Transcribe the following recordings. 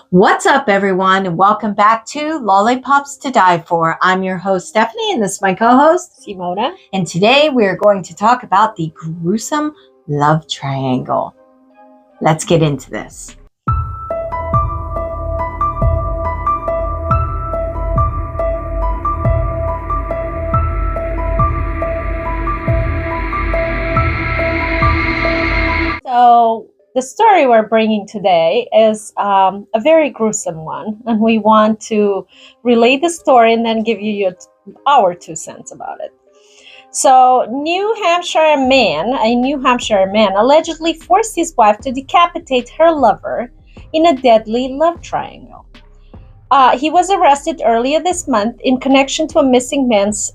What's up, everyone, and welcome back to Lollipops to Die For. I'm your host, Stephanie, and this is my co-host, Simona. And today we are going to talk about the gruesome love triangle. Let's get into this. So the story we're bringing today is a very gruesome one, and we want to relate the story and then give you our 2 cents about it. So, a New Hampshire man allegedly forced his wife to decapitate her lover in a deadly love triangle. He was arrested earlier this month in connection to a missing man's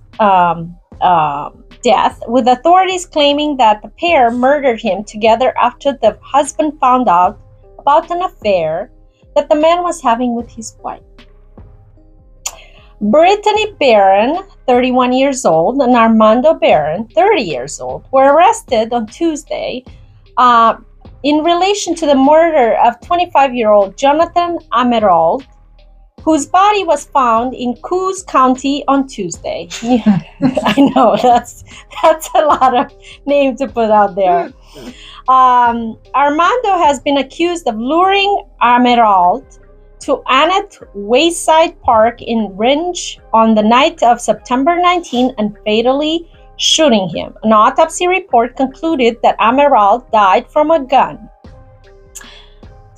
death, with authorities claiming that the pair murdered him together after the husband found out about an affair that the man was having with his wife. Brittany Barron, 31 years old, and Armando Barron, 30 years old, were arrested on Tuesday in relation to the murder of 25-year-old Jonathan Amerald, whose body was found in Coos County on Tuesday. I know, that's a lot of name to put out there. Armando has been accused of luring Amerald to Annette Wayside Park in Ringe on the night of September 19 and fatally shooting him. An autopsy report concluded that Amerald died from a gun.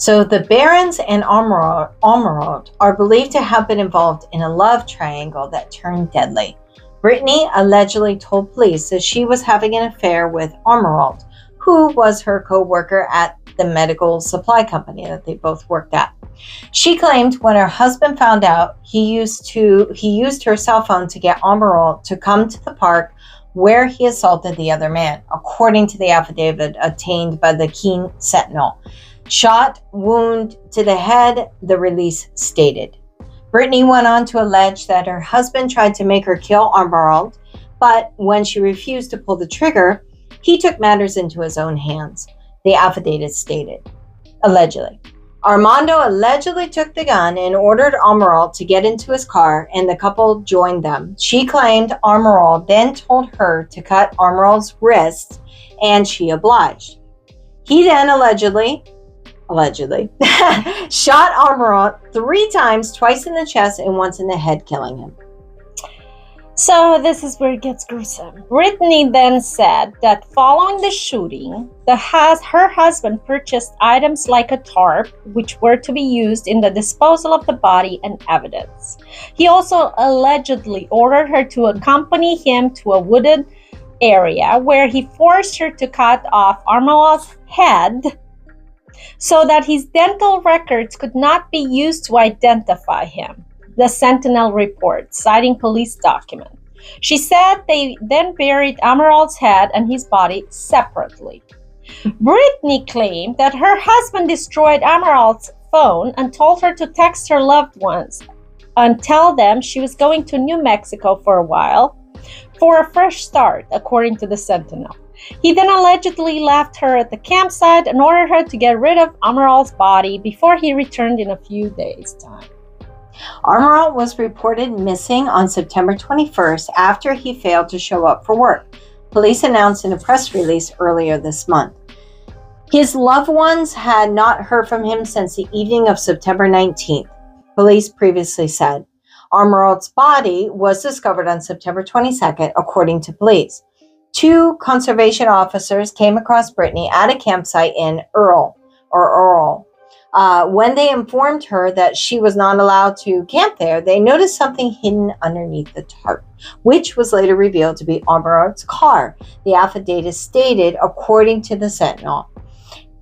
So the Barons and Amerald are believed to have been involved in a love triangle that turned deadly. Brittany allegedly told police that she was having an affair with Amerald, who was her co-worker at the medical supply company that they both worked at. She claimed when her husband found out, he used her cell phone to get Amerald to come to the park where he assaulted the other man, according to the affidavit obtained by the Keene Sentinel. Shot wound to the head, the release stated. Brittany went on to allege that her husband tried to make her kill Amerald, but when she refused to pull the trigger, he took matters into his own hands, the affidavit stated. Allegedly. Armando allegedly took the gun and ordered Amerald to get into his car, and the couple joined them. She claimed Amerald then told her to cut Amerald's wrists, and she obliged. He then allegedly shot Amerald 3 times, twice in the chest and once in the head, killing him. So this is where it gets gruesome. Brittany then said that following the shooting, her husband purchased items like a tarp, which were to be used in the disposal of the body and evidence. He also allegedly ordered her to accompany him to a wooded area where he forced her to cut off Amerald's head so that his dental records could not be used to identify him, the Sentinel report, citing police documents. She said they then buried Amerald's head and his body separately. Brittany claimed that her husband destroyed Amerald's phone and told her to text her loved ones and tell them she was going to New Mexico for a while for a fresh start, according to the Sentinel. He then allegedly left her at the campsite and ordered her to get rid of Amerald's body before he returned in a few days' time. Amerald was reported missing on September 21st after he failed to show up for work. Police announced in a press release earlier this month. His loved ones had not heard from him since the evening of September 19th, police previously said. Amerald's body was discovered on September 22nd, according to police. 2 conservation officers came across Brittany at a campsite in Earl. When they informed her that she was not allowed to camp there, they noticed something hidden underneath the tarp, which was later revealed to be Amerald's car, the affidavit stated, according to the Sentinel.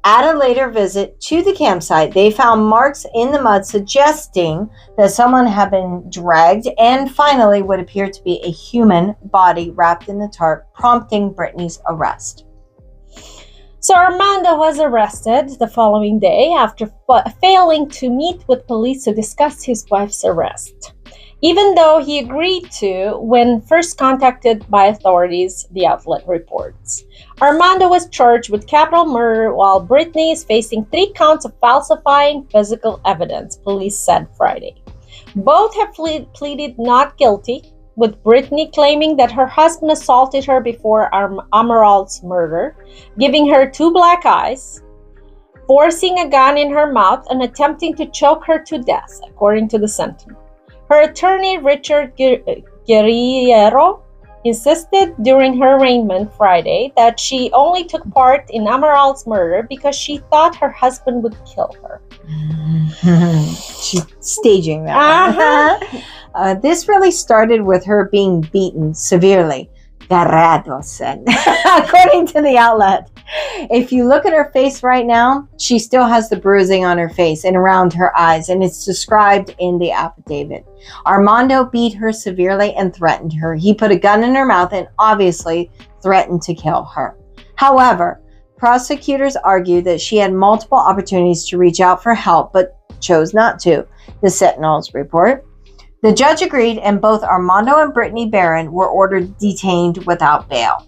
At a later visit to the campsite, they found marks in the mud suggesting that someone had been dragged and finally what appeared to be a human body wrapped in the tarp, prompting Brittany's arrest. So Armando was arrested the following day after failing to meet with police to discuss his wife's arrest. even though he agreed to when first contacted by authorities, the outlet reports. Armando was charged with capital murder while Brittany is facing 3 counts of falsifying physical evidence, police said Friday. Both have pleaded not guilty, with Brittany claiming that her husband assaulted her before Amaral's murder, giving her 2 black eyes, forcing a gun in her mouth, and attempting to choke her to death, according to the sentence. Her attorney, Richard Guerriero, insisted during her arraignment Friday that she only took part in Amaral's murder because she thought her husband would kill her. She's staging that. This really started with her being beaten severely. Garrado said, according to the outlet. If you look at her face right now, she still has the bruising on her face and around her eyes, and it's described in the affidavit. Armando beat her severely and threatened her. He put a gun in her mouth and obviously threatened to kill her. However, prosecutors argue that she had multiple opportunities to reach out for help, but chose not to, the Sentinel's report. The judge agreed, and both Armando and Brittany Barron were ordered detained without bail.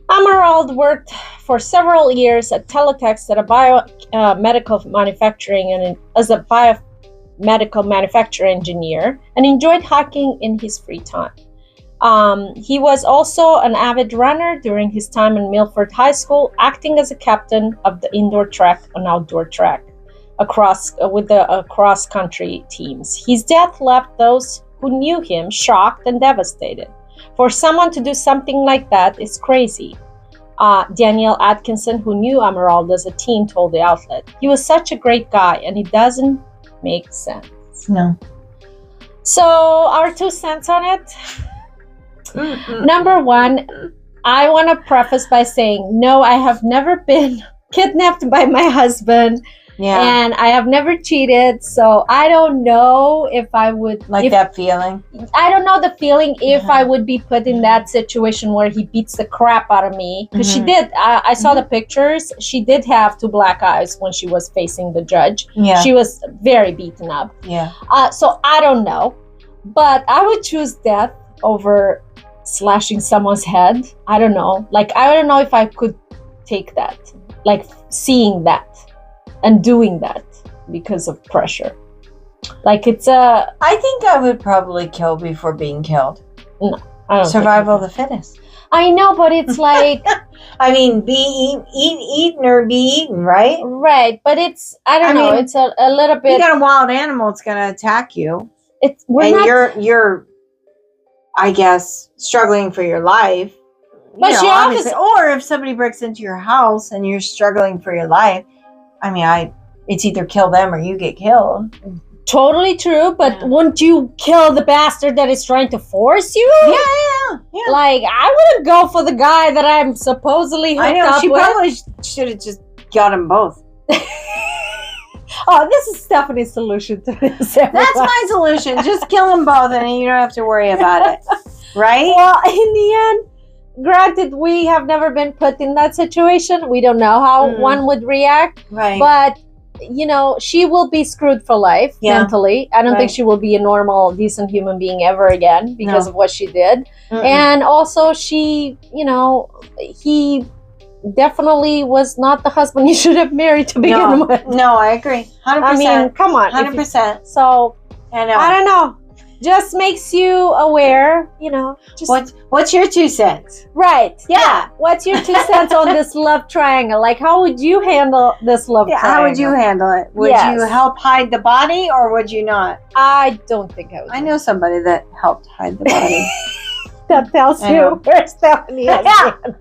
Amaral worked for several years at Teletext at a biomedical manufacturing and as a biomedical manufacturer engineer, and enjoyed hiking in his free time. He was also an avid runner during his time in Milford High School, acting as a captain of the indoor track and outdoor track with the cross-country teams. His death left those who knew him shocked and devastated. For someone to do something like that is crazy. Danielle Atkinson, who knew Amaral as a teen, told the outlet, "He was such a great guy, and it doesn't make sense." No. So, our 2 cents on it. Number 1, I want to preface by saying, no, I have never been kidnapped by my husband. Yeah. And I have never cheated, so I don't know if I would... that feeling? I don't know the feeling if I would be put in that situation where he beats the crap out of me. Because she did. I saw the pictures. She did have 2 black eyes when she was facing the judge. Yeah. She was very beaten up. Yeah. So I don't know. But I would choose death over slashing someone's head. I don't know. I don't know if I could take that. Seeing that. And doing that because of pressure. I think I would probably kill before being killed. No, I don't. Survival of the fittest. I know, but it's I mean, be eaten or be eaten, right? Right, but it's, I don't know, it's a little bit... You got a wild animal, it's going to attack you. You're, I guess, struggling for your life. But or if somebody breaks into your house and you're struggling for your life, it's either kill them or you get killed. Totally true, but wouldn't you kill the bastard that is trying to force you? Yeah. I wouldn't go for the guy that I'm supposedly hooked up with. She probably should have just got them both. Oh, this is Stephanie's solution to this. Everyone. That's my solution. Just kill them both and you don't have to worry about it. Right? Well, in the end, granted, we have never been put in that situation. We don't know how one would react. Right. But, she will be screwed for life mentally. I don't think she will be a normal, decent human being ever again because of what she did. And also, she, he definitely was not the husband you should have married to begin with. No, I agree. 100%. I mean, come on. 100%. So, I know. I don't know. Just makes you aware, What's your 2 cents? Right. Yeah. What's your 2 cents on this love triangle? How would you handle this love triangle? How would you handle it? Would you help hide the body or would you not? I don't think I would. I know somebody that helped hide the body. That tells you where Stephanie has been.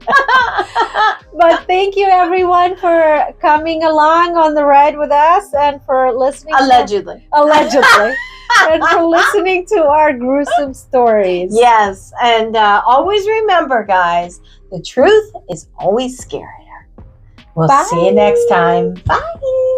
But thank you everyone for coming along on the ride with us and for listening. Allegedly. And for listening to our gruesome stories. Yes, and always remember, guys, the truth is always scarier. We'll see you next time. Bye.